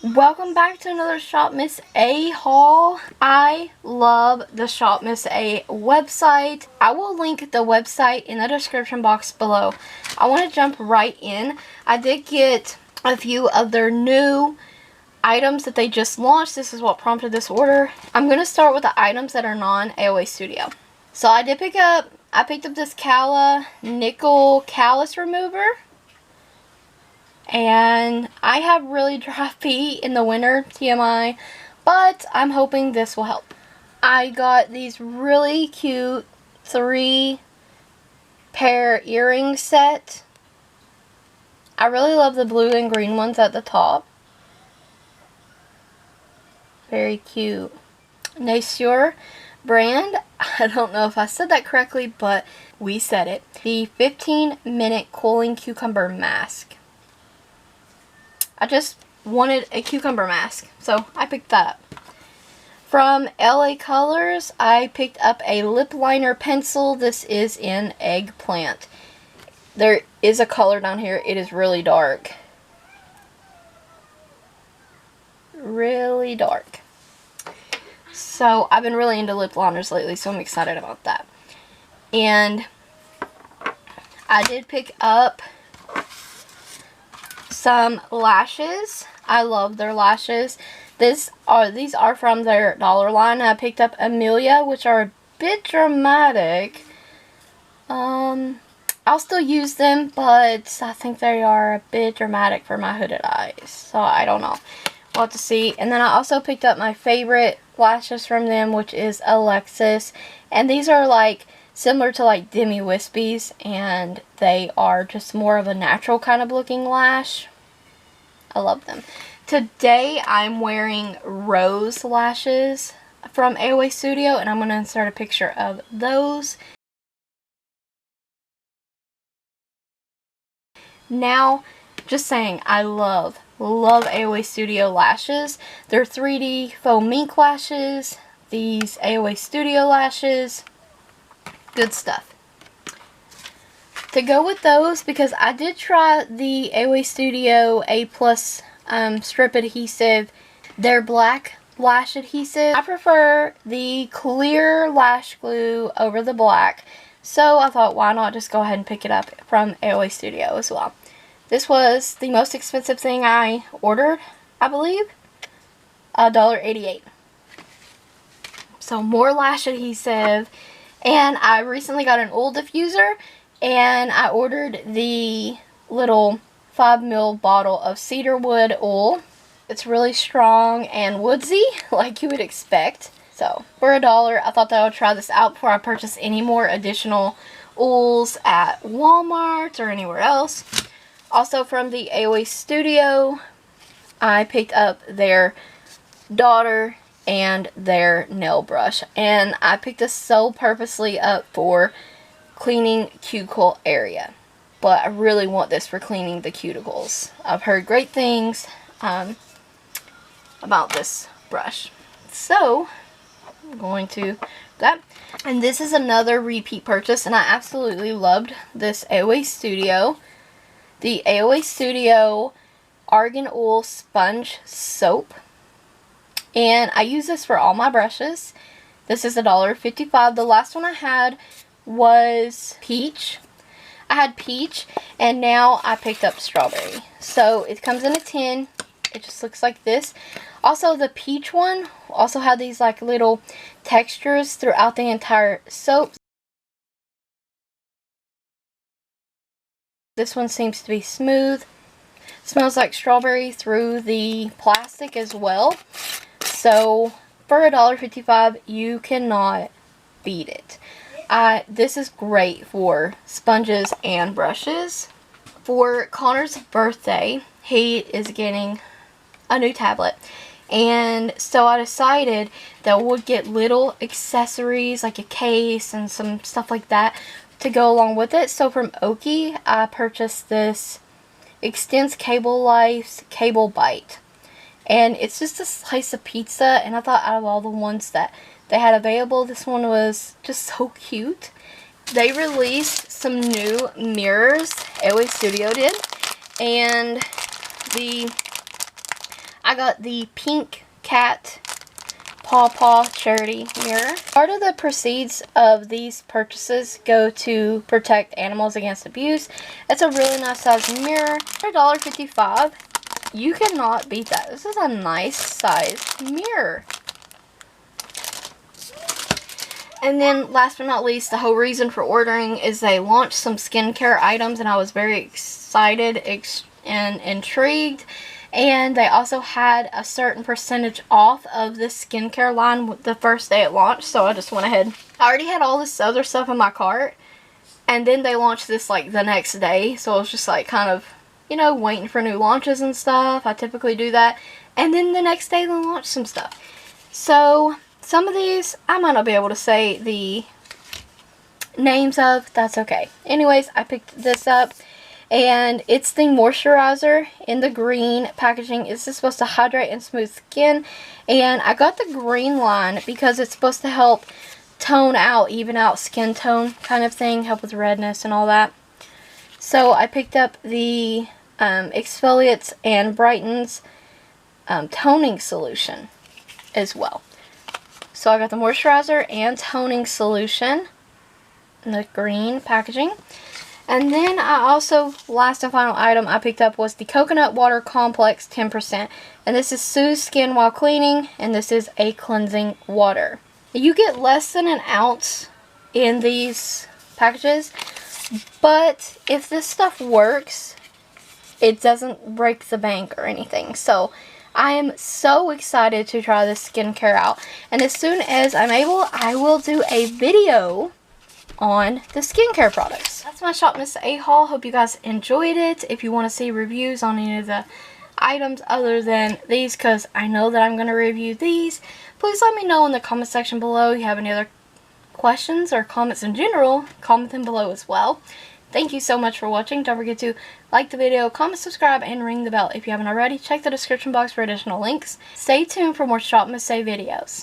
Welcome back to another ShopMissA haul. I love the ShopMissA website. I will link the website in the description box below. I want to jump right in. I did get a few of their new items that they just launched. This is what prompted this order. I'm going to start with the items that are non-AOA Studio. So I picked up this Cala Nickel Callus Remover. And I have really dry feet in the winter, TMI, but I'm hoping this will help. I got these really cute 3-pair earring set. I really love the blue and green ones at the top. Very cute. Nature brand. I don't know if I said that correctly, but we said it. The 15-minute cooling cucumber mask. I just wanted a cucumber mask, so I picked that up. From LA Colors, I picked up a lip liner pencil. This is in eggplant. There is a color down here. It is really dark. Really dark. So I've been really into lip liners lately, so I'm excited about that. And I did pick up some lashes. I love their lashes. These are from their dollar line. I picked up Amelia, which are a bit dramatic. I'll still use them, but I think they are a bit dramatic for my hooded eyes. So I don't know. We'll have to see. And then I also picked up my favorite lashes from them, which is Alexis. And these are like similar to like Demi Wispies, and they are just more of a natural kind of looking lash. I love them. Today I'm wearing rose lashes from AOA Studio, and I'm going to insert a picture of those. Now, just saying, I love AOA Studio lashes. They're 3D faux mink lashes. These AOA Studio lashes. Good stuff. To go with those, because I did try the AOA Studio A+ strip adhesive, their black lash adhesive. I prefer the clear lash glue over the black, so I thought, why not just go ahead and pick it up from AOA Studio as well. This was the most expensive thing I ordered, I believe, $1.88. So more lash adhesive. And I recently got an oil diffuser, and I ordered the little 5 ml bottle of cedarwood oil. It's really strong and woodsy, like you would expect. So for $1, I thought that I would try this out before I purchase any more additional oils at Walmart or anywhere else. Also from the AOA Studio, I picked up their daughter and their nail brush, and I picked this so purposely up for cleaning cuticle area, but I really want this for cleaning the cuticles. I've heard great things about this brush, so I'm going to do that. And this is another repeat purchase, and I absolutely loved this AOA Studio. The AOA Studio Argan Oil Sponge Soap. And I use this for all my brushes. This is $1.55. The last one I had was peach. I had peach, and now I picked up strawberry. So it comes in a tin. It just looks like this. Also, the peach one also had these like little textures throughout the entire soap. This one seems to be smooth. Smells like strawberry through the plastic as well. So for $1.55, you cannot beat it. This is great for sponges and brushes. For Connor's birthday, he is getting a new tablet. And so I decided that we'll get little accessories like a case and some stuff like that to go along with it. So from Oki, I purchased this Extends Cable Life's Cable Bite. And it's just a slice of pizza, and I thought out of all the ones that they had available, this one was just so cute. They released some new mirrors, AOA Studio did, and I got the Pink Cat Paw Paw Charity Mirror. Part of the proceeds of these purchases go to protect animals against abuse. It's a really nice size mirror. For $1.55, you cannot beat that. This is a nice size mirror. And then last but not least, the whole reason for ordering is they launched some skincare items and I was very excited and intrigued. And they also had a certain percentage off of this skincare line the first day it launched, so I just went ahead. I already had all this other stuff in my cart, and then they launched this like the next day, so I was just like kind of, you know, waiting for new launches and stuff. I typically do that. And then the next day they launched some stuff. So some of these I might not be able to say the names of. That's okay. Anyways, I picked this up. And it's the moisturizer in the green packaging. This is supposed to hydrate and smooth skin. And I got the green line because it's supposed to help tone out, even out skin tone kind of thing. Help with redness and all that. So I picked up the exfoliates and brightens toning solution as well. So I got the moisturizer and toning solution in the green packaging. And then I also, last and final item I picked up was the Coconut Water Complex 10%. And this is soothes skin while cleaning, and this is a cleansing water. You get less than an ounce in these packages, but if this stuff works, it doesn't break the bank or anything. So I am so excited to try this skincare out. And as soon as I'm able, I will do a video on the skincare products. That's my ShopMissA haul. Hope you guys enjoyed it. If you want to see reviews on any of the items other than these, because I know that I'm going to review these, please let me know in the comment section below. If you have any other questions or comments in general, comment them below as well. Thank you so much for watching. Don't forget to like the video, comment, subscribe, and ring the bell if you haven't already. Check the description box for additional links. Stay tuned for more ShopMissA videos.